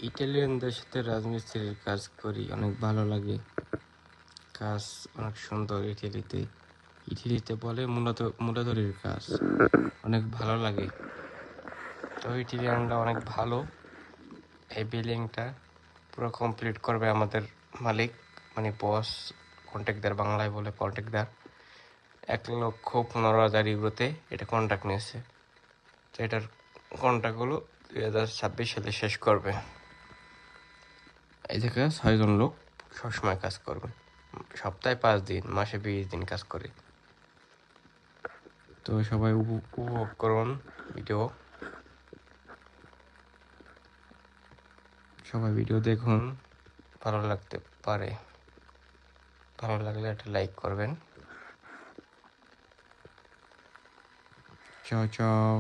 ইটালিয়ানদের সাথে রাজমিস্ত্রির কাজ করি, অনেক ভালো লাগে। কাজ অনেক সুন্দর। ইটালিতে বলে মূলাধরির কাজ, অনেক ভালো লাগে। তো ইটালিয়ানরা অনেক ভালো। এই বিল্ডিংটা পুরো কমপ্লিট করবে আমাদের মালিক, মানে বস, কন্ট্রাক্টদার, বাংলায় বলে কন্ট্রাক্টদার। 1,15,000 ইউরোতে এটা কন্ট্রাক্ট নিয়েছে। তো এটার কন্ট্রাক্টগুলো 2026 সালে শেষ করবে। এই জায়গায় 6 জন লোক সবসময় কাজ করবে, সপ্তাহে 5 দিন, মাসে 20 দিন কাজ করে। তো সবাই উপভোগ করুন ভিডিও, সবাই ভিডিও দেখুন, ভালো লাগতে পারে। ভালো লাগলে একটা লাইক করবেন। চাও চাও।